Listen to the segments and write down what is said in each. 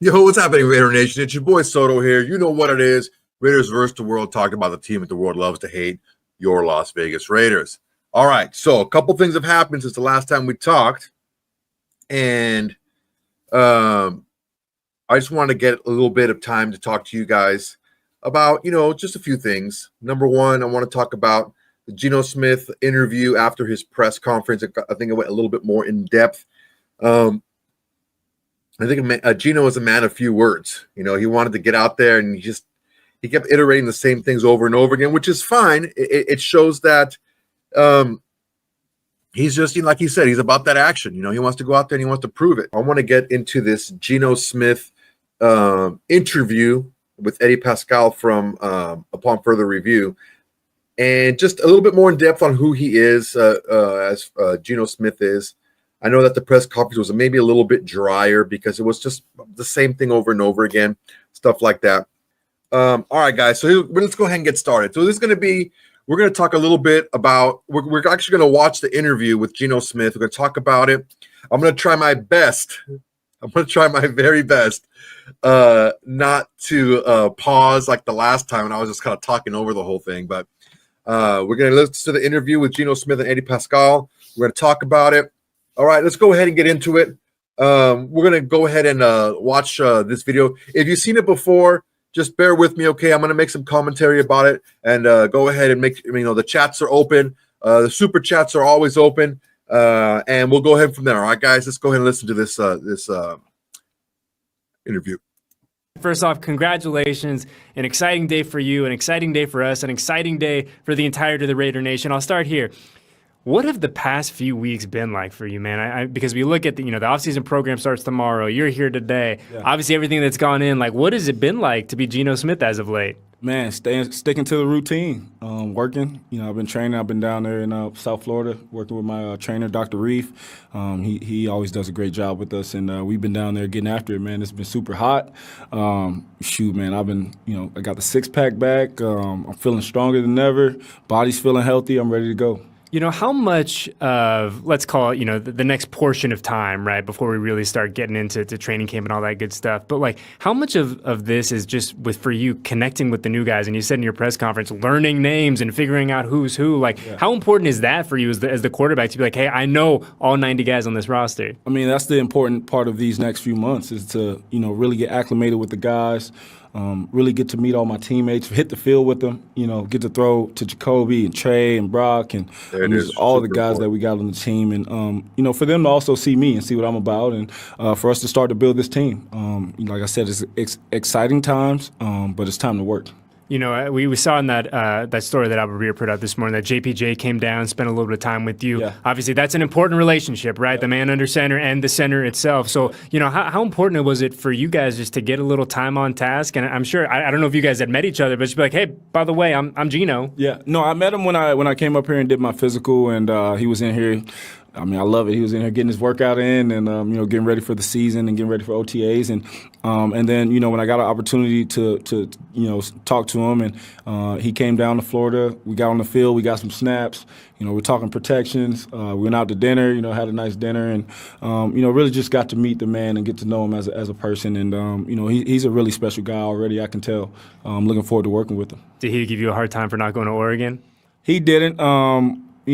Yo, what's happening, Raider Nation? It's your boy Soto here. You know what it is. Raiders versus the world, talking about the team that the world loves to hate, your Las Vegas Raiders. All right, so a couple things have happened since the last time we talked. And I just wanted to get a little bit of time to talk to you guys about, just a few things. Number one, I want to talk about the Geno Smith interview after his press conference. I think it went a little bit more in depth. I think Geno is a man of few words. He wanted to get out there and he kept iterating the same things over and over again, which is fine. It shows that he's just, like he said, he's about that action. He wants to go out there and he wants to prove it. I want to get into this Geno Smith interview with Eddie Pascal from Upon Further Review, and just a little bit more in depth on who he is, as Geno Smith is. I know that the press conference was maybe a little bit drier because it was just the same thing over and over again, stuff like that. All right, guys, so let's go ahead and get started. So we're going to talk a little bit about, we're actually going to watch the interview with Geno Smith. We're going to talk about it. I'm going to try my best. I'm going to try my very best not to pause like the last time when I was just kind of talking over the whole thing. But we're going to listen to the interview with Geno Smith and Eddie Pascal. We're going to talk about it. All right, let's go ahead and get into it. We're going to go ahead and watch this video. If you've seen it before, just bear with me, okay? I'm going to make some commentary about it, and go ahead and make, the chats are open. The super chats are always open, and we'll go ahead from there. All right, guys, let's go ahead and listen to this interview. First off, congratulations. An exciting day for you, an exciting day for us, an exciting day for the entirety of the Raider Nation. I'll start here. What have the past few weeks been like for you, man? Because we look at the offseason program starts tomorrow. You're here today. Yeah. Obviously, everything that's gone in. Like, what has it been like to be Geno Smith as of late? Man, sticking to the routine, working. I've been training. I've been down there in South Florida working with my trainer, Dr. Reef. He always does a great job with us, and we've been down there getting after it, man. It's been super hot. Man, I've been, I got the six-pack back. I'm feeling stronger than ever. Body's feeling healthy. I'm ready to go. How much of, let's call it, the next portion of time, right, before we really start getting into training camp and all that good stuff, but, like, how much of this is just for you connecting with the new guys, and you said in your press conference, learning names and figuring out who's who, like, how important is that for you as the quarterback to be like, hey, I know all 90 guys on this roster? I mean, that's the important part of these next few months is to, really get acclimated with the guys, really get to meet all my teammates, hit the field with them, get to throw to Jacoby and Trey and Brock and all the guys that we got on the team. And, for them to also see me and see what I'm about and for us to start to build this team. Like I said, it's exciting times, but it's time to work. We saw in that story that Albert Breer put out this morning that JPJ came down, spent a little bit of time with you. Yeah. Obviously, that's an important relationship, right? Yeah. The man under center and the center itself. So, how important was it for you guys just to get a little time on task? And I'm sure, I don't know if you guys had met each other, but just be like, hey, by the way, I'm Geno. Yeah. No, I met him when I came up here and did my physical, and he was in here. I mean, I love it. He was in here getting his workout in and, getting ready for the season and getting ready for OTAs. And then, when I got an opportunity to talk to him and he came down to Florida, we got on the field, we got some snaps, we're talking protections. We went out to dinner, had a nice dinner and, really just got to meet the man and get to know him as a person. And, he's a really special guy already, I can tell. I'm looking forward to working with him. Did he give you a hard time for not going to Oregon? He didn't.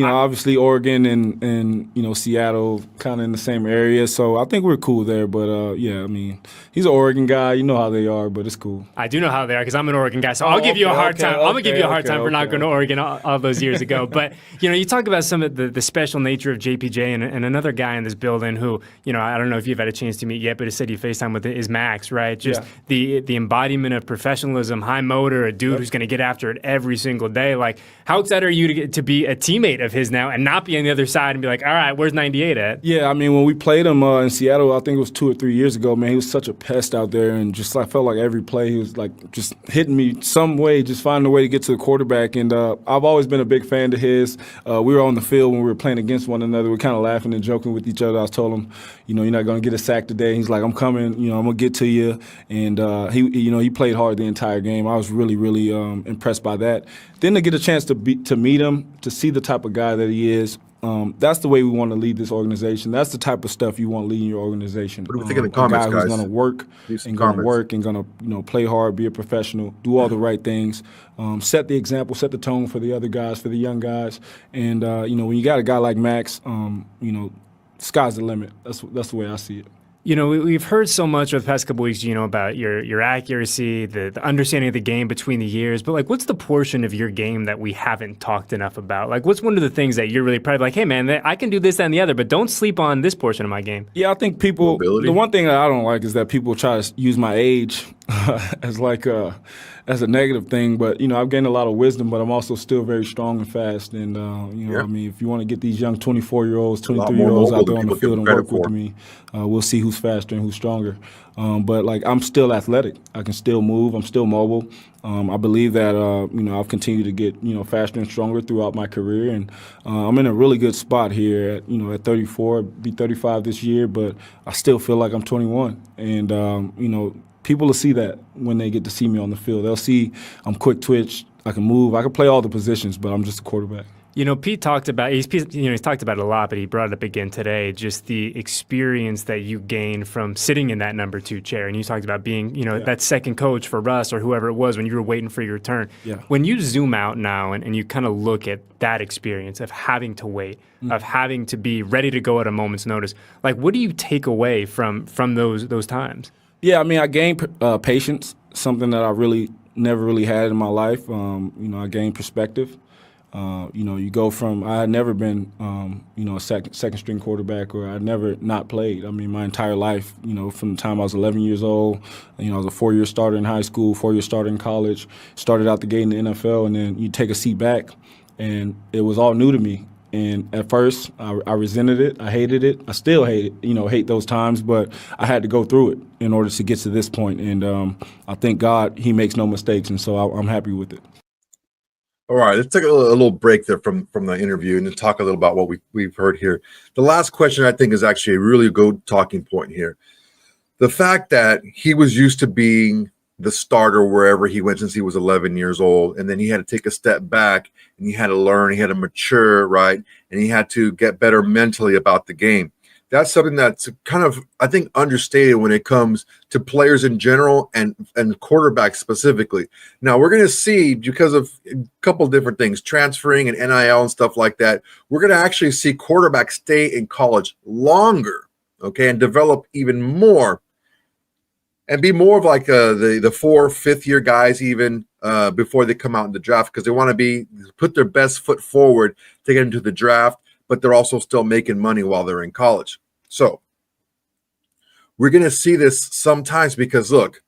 Obviously Oregon and Seattle kind of in the same area, so I think we're cool there. But he's an Oregon guy. You know how they are, but it's cool. I do know how they are because I'm an Oregon guy, so I'll give you a hard time. I'm gonna give you a hard time for not going to Oregon all those years ago. But you talk about some of the special nature of JPJ and another guy in this building who I don't know if you've had a chance to meet yet, but he said you FaceTime with is Max, right? Just the embodiment of professionalism, high motor, a dude who's going to get after it every single day. Like, how excited are you to be a teammate of his now and not be on the other side and be like, all right, where's 98 at? Yeah, I mean, when we played him in Seattle, I think it was 2 or 3 years ago, man, he was such a pest out there and just like felt like every play he was like just hitting me some way, just finding a way to get to the quarterback. And I've always been a big fan of his. We were on the field when we were playing against one another. We were kind of laughing and joking with each other. I told him, you're not going to get a sack today. He's like, I'm coming, I'm going to get to you. And he played hard the entire game. I was really, really impressed by that. Then to get a chance to meet him, to see the type of guy that he is, That's the way we want to lead this organization. That's the type of stuff you want leading your organization. What do we think in the A comments, guy who's guys? going to work Leave some and going to comments. work and going to play hard, be a professional, do all the right things, set the example, set the tone for the other guys, for the young guys. And when you got a guy like Max, sky's the limit. That's the way I see it. We've heard so much over the past couple of weeks, about your accuracy, the understanding of the game between the years. But like, what's the portion of your game that we haven't talked enough about? Like, what's one of the things that you're really proud of? Like, hey man, I can do this, that, and the other, but don't sleep on this portion of my game. Yeah, I think people. Mobility. The one thing that I don't like is that people try to use my age as as a negative thing. But I've gained a lot of wisdom, but I'm also still very strong and fast. And I mean, if you want to get these young 24-year-olds, 23-year-olds out there on the field and work with me, we'll see who's faster and who's stronger. But like, I'm still athletic. I can still move. I'm still mobile. I believe that I've continued to get faster and stronger throughout my career, and I'm in a really good spot here at 34, be 35 this year, but I still feel like I'm 21, and people will see that when they get to see me on the field. They'll see I'm quick twitch, I can move, I can play all the positions, but I'm just a quarterback. Pete talked about he's talked about it a lot, but he brought it up again today. Just the experience that you gain from sitting in that number 2 chair, and you talked about being that second coach for Russ or whoever it was when you were waiting for your turn. Yeah. When you zoom out now and you kind of look at that experience of having to wait, of having to be ready to go at a moment's notice, like what do you take away from those times? Yeah, I mean, I gained patience, something that I really never really had in my life. I gained perspective. You go from I had never been a second string quarterback, or I'd never not played. I mean, my entire life, from the time I was 11 years old, I was a 4-year starter in high school, 4-year starter in college, started out the gate in the NFL, and then you take a seat back, and it was all new to me. And at first, I resented it. I hated it. I still hate it, hate those times, but I had to go through it in order to get to this point. And I thank God he makes no mistakes, and so I'm happy with it. All right, let's take a little break there from the interview and talk a little about what we've heard here. The last question I think is actually a really good talking point here. The fact that he was used to being the starter wherever he went since he was 11 years old, and then he had to take a step back and he had to learn, he had to mature, right? And he had to get better mentally about the game. That's something that's kind of, I think, understated when it comes to players in general and quarterbacks specifically. Now, we're going to see, because of a couple of different things, transferring and NIL and stuff like that, we're going to actually see quarterbacks stay in college longer, okay, and develop even more and be more of like the 4th, 5th year guys even before they come out in the draft, because they want to put their best foot forward to get into the draft, but they're also still making money while they're in college. So we're going to see this sometimes because, look,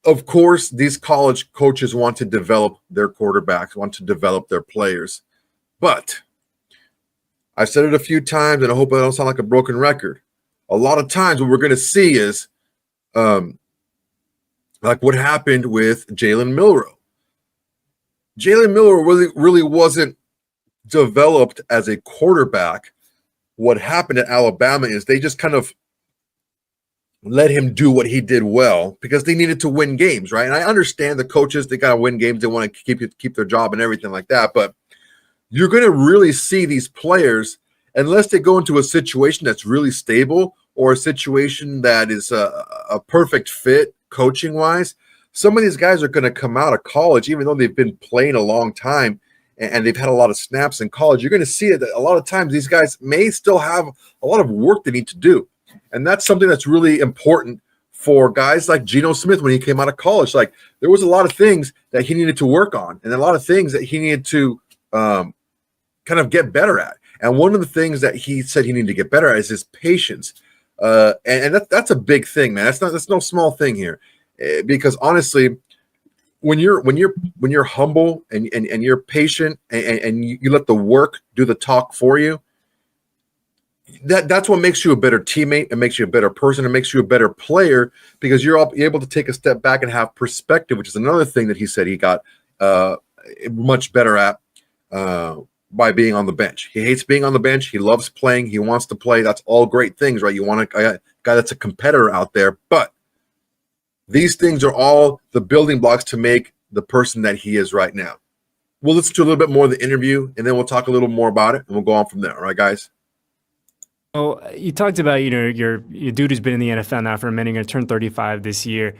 of course, these college coaches want to develop their quarterbacks, want to develop their players. But I've said it a few times, and I hope I don't sound like a broken record. A lot of times what we're going to see is like what happened with Jalen Milroe. Jalen Milroe really wasn't developed as a quarterback. What happened at Alabama is they just kind of let him do what he did well because they needed to win games, right? And I understand the coaches, they got to win games. They want to keep their job and everything like that. But you're going to really see these players, unless they go into a situation that's really stable or a situation that is a perfect fit coaching-wise, some of these guys are going to come out of college, even though they've been playing a long time, and they've had a lot of snaps in college. You're going to see it that a lot of times these guys may still have a lot of work they need to do. And that's something that's really important for guys like Geno Smith when he came out of college. Like, there was a lot of things that he needed to work on and a lot of things that he needed to kind of get better at. And one of the things that he said he needed to get better at is his patience. And that's a big thing, man. That's no small thing here, because honestly, when you're humble and you're patient and you let the work do the talk for you, that's what makes you a better teammate. It makes you a better person. It makes you a better player because you're able to take a step back and have perspective, which is another thing that he said he got much better at by being on the bench. He hates being on the bench. He loves playing. He wants to play. That's all great things, right? You want a guy that's a competitor out there, but these things are all the building blocks to make the person that he is right now. we'll listen to a little bit more of the interview, and then we'll talk a little more about it, and we'll go on from there. All right, guys? Well, you talked about, your dude who's been in the NFL now for a minute, going to turn 35 this year.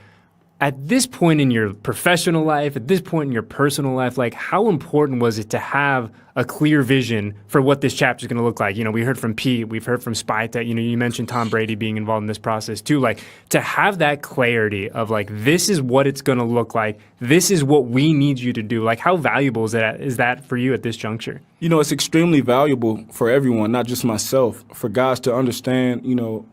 At this point in your professional life, at this point in your personal life, like, how important was it to have a clear vision for what this chapter is going to look like? We heard from Pete, we've heard from Spite that, you mentioned Tom Brady being involved in this process too. Like, to have that clarity of, like, this is what it's going to look like, this is what we need you to do. Like, how valuable is that for you at this juncture? It's extremely valuable for everyone, not just myself, for guys to understand,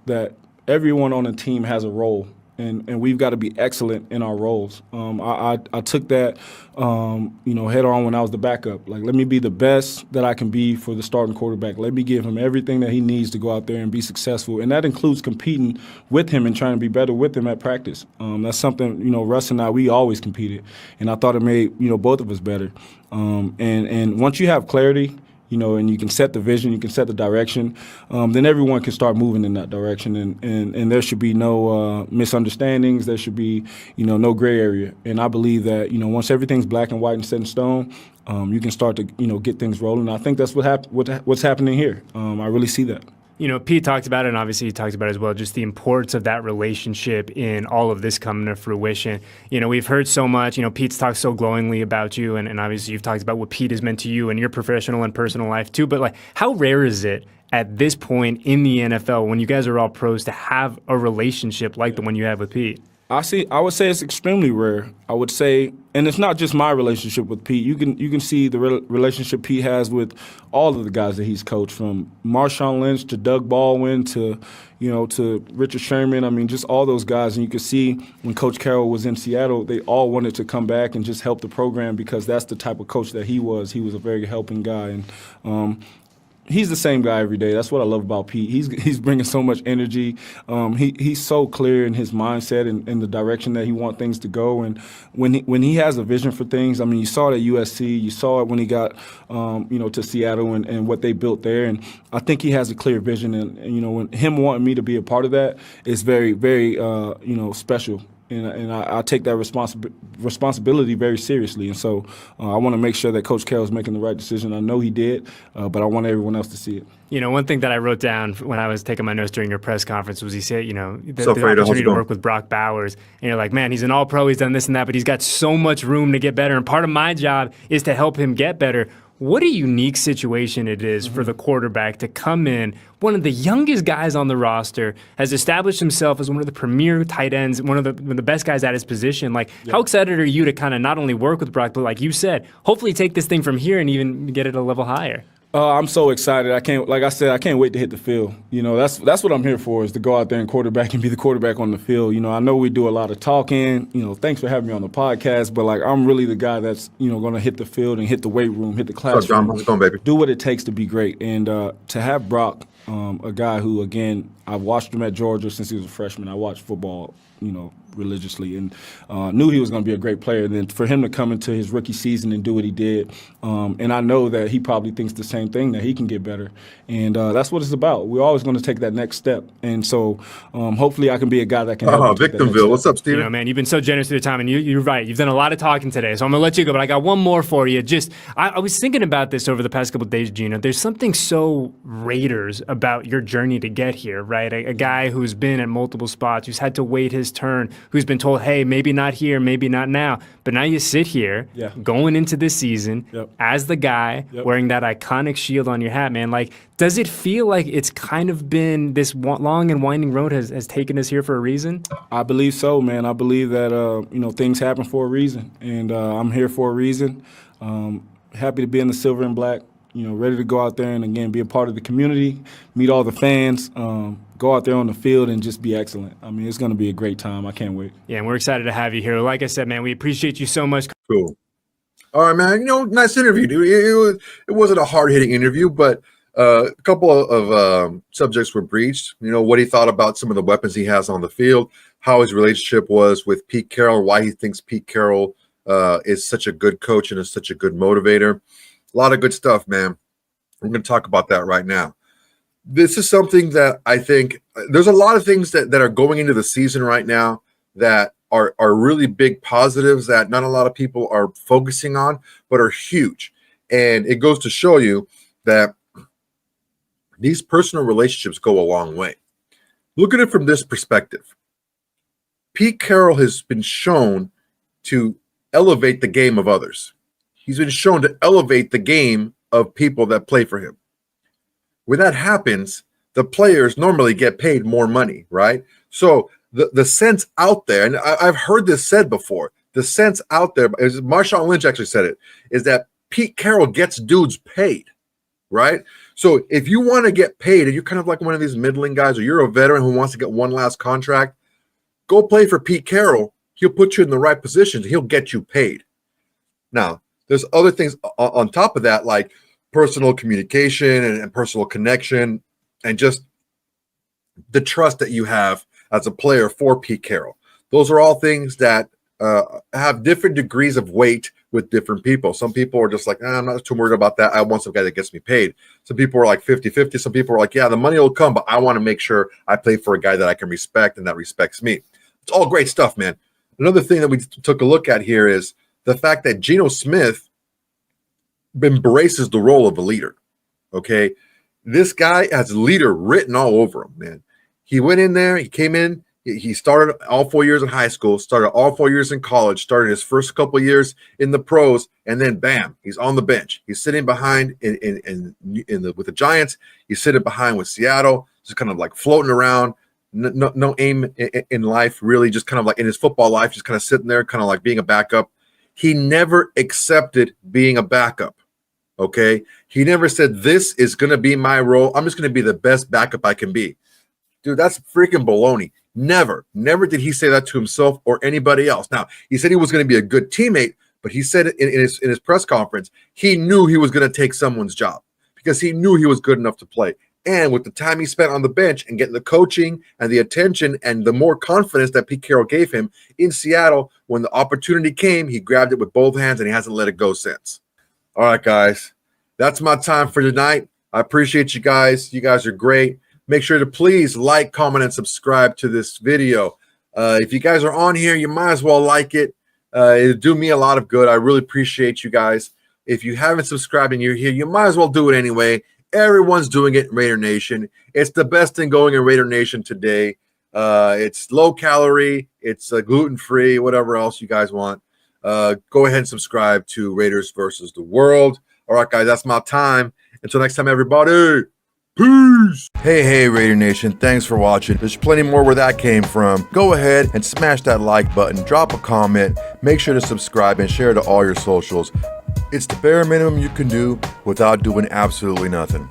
that everyone on the team has a role. And we've got to be excellent in our roles. I took that, head on when I was the backup. Like, let me be the best that I can be for the starting quarterback. Let me give him everything that he needs to go out there and be successful. And that includes competing with him and trying to be better with him at practice. That's something, Russ and I, we always competed. And I thought it made, both of us better. And once you have clarity, and you can set the vision, you can set the direction, then everyone can start moving in that direction. And there should be no misunderstandings. There should be, no gray area. And I believe that, once everything's black and white and set in stone, you can start to, get things rolling. I think that's what's happening here. I really see that. Pete talked about it, and obviously he talked about it as well, just the importance of that relationship in all of this coming to fruition. We've heard so much. Pete's talked so glowingly about you, and obviously you've talked about what Pete has meant to you in your professional and personal life too. But, like, how rare is it at this point in the NFL, when you guys are all pros, to have a relationship like the one you have with Pete? I would say it's extremely rare. I would say, and it's not just my relationship with Pete. You can see the relationship Pete has with all of the guys that he's coached, from Marshawn Lynch to Doug Baldwin to Richard Sherman. I mean, just all those guys. And you can see when Coach Carroll was in Seattle, they all wanted to come back and just help the program, because that's the type of coach that he was. He was a very helping guy. And he's the same guy every day. That's what I love about Pete. He's bringing so much energy. He's so clear in his mindset and the direction that he wants things to go. And when he has a vision for things, I mean, you saw it at USC. You saw it when he got to Seattle and what they built there. And I think he has a clear vision. And when him wanting me to be a part of that is very, very special. And I take that responsibility very seriously. And so I want to make sure that Coach Carroll's making the right decision. I know he did, but I want everyone else to see it. One thing that I wrote down when I was taking my notes during your press conference was he said, the opportunity to work with Brock Bowers. And you're like, man, he's an all-pro, he's done this and that, but he's got so much room to get better. And part of my job is to help him get better. What a unique situation it is for the quarterback to come in, one of the youngest guys on the roster, has established himself as one of the premier tight ends, one of the best guys at his position. Like, how excited are you to kind of not only work with Brock, but, like you said, hopefully take this thing from here and even get it a level higher? I'm so excited. I can't wait to hit the field. That's what I'm here for, is to go out there and quarterback and be the quarterback on the field. I know we do a lot of talking. Thanks for having me on the podcast, but, like, I'm really the guy that's, going to hit the field and hit the weight room, hit the classroom. How's it going, baby? Do what it takes to be great. And to have Brock, a guy who, again, I've watched him at Georgia since he was a freshman. I watched football, religiously, and knew he was going to be a great player. And then for him to come into his rookie season and do what he did, and I know that he probably thinks the same thing, that he can get better. And that's what it's about. We're always going to take that next step. And so hopefully I can be a guy that can help. Victimville. What's up, Steven? Man, you've been so generous with your time, and you're right. You've done a lot of talking today, so I'm going to let you go, but I got one more for you. I was thinking about this over the past couple of days, Geno. There's something so Raiders about your journey to get here, right? A guy who's been at multiple spots, who's had to wait his turn, who's been told, hey, maybe not here, maybe not now. But now you sit here going into this season as the guy wearing that iconic shield on your hat, man. Like, does it feel like it's kind of been this long and winding road has taken us here for a reason? I believe so, man. I believe that, things happen for a reason. And I'm here for a reason. Happy to be in the silver and black. Ready to go out there and, again, be a part of the community, meet all the fans, go out there on the field and just be excellent. I mean, it's going to be a great time. I can't wait. Yeah, and we're excited to have you here. Like I said, man, we appreciate you so much. Cool. All right, man. Nice interview, dude. It wasn't a hard-hitting interview, but a couple of subjects were breached. What he thought about some of the weapons he has on the field, how his relationship was with Pete Carroll, why he thinks Pete Carroll is such a good coach and is such a good motivator. A lot of good stuff, man. I'm going to talk about that right now. This is something that I think there's a lot of things that are going into the season right now that are really big positives that not a lot of people are focusing on, but are huge. And it goes to show you that these personal relationships go a long way. Look at it from this perspective. Pete Carroll has been shown to elevate the game of others. He's been shown to elevate the game of people that play for him. When that happens, the players normally get paid more money, right? So the sense out there, and I've heard this said before, the sense out there, Marshawn Lynch actually said it, is that Pete Carroll gets dudes paid, right? So if you want to get paid and you're kind of like one of these middling guys, or you're a veteran who wants to get one last contract, go play for Pete Carroll. He'll put you in the right positions. He'll get you paid. Now, there's other things on top of that, like personal communication and personal connection, and just the trust that you have as a player for Pete Carroll. Those are all things that have different degrees of weight with different people. Some people are just like, I'm not too worried about that. I want some guy that gets me paid. Some people are like 50-50. Some people are like, yeah, the money will come, but I want to make sure I play for a guy that I can respect and that respects me. It's all great stuff, man. Another thing that we took a look at here is the fact that Geno Smith embraces the role of a leader, okay? This guy has leader written all over him, man. He went in there, he came in, he started all 4 years in high school, started all 4 years in college, started his first couple of years in the pros, and then bam, he's on the bench. He's sitting behind with the Giants. He's sitting behind with Seattle, just kind of like floating around. No aim in life, really, just kind of like in his football life, just kind of sitting there, kind of like being a backup. He never accepted being a backup, okay? He never said, this is going to be my role. I'm just going to be the best backup I can be. Dude, that's freaking baloney. Never did he say that to himself or anybody else. Now, he said he was going to be a good teammate, but he said in his press conference, he knew he was going to take someone's job because he knew he was good enough to play. And with the time he spent on the bench and getting the coaching and the attention and the more confidence that Pete Carroll gave him in Seattle, when the opportunity came, he grabbed it with both hands and he hasn't let it go since. All right, guys, that's my time for tonight. I appreciate you guys. You guys are great. Make sure to please like, comment, and subscribe to this video. If you guys are on here, you might as well like it. It'll do me a lot of good. I really appreciate you guys. If you haven't subscribed and you're here, you might as well do it anyway. Everyone's doing it in Raider Nation. It's the best thing going in Raider Nation today. It's low calorie. It's gluten-free, whatever else you guys want. Go ahead and subscribe to Raiders versus the World. All right, guys, that's my time. Until next time, everybody. Peace. Hey, Raider Nation. Thanks for watching. There's plenty more where that came from. Go ahead and smash that like button. Drop a comment. Make sure to subscribe and share to all your socials. It's the bare minimum you can do without doing absolutely nothing.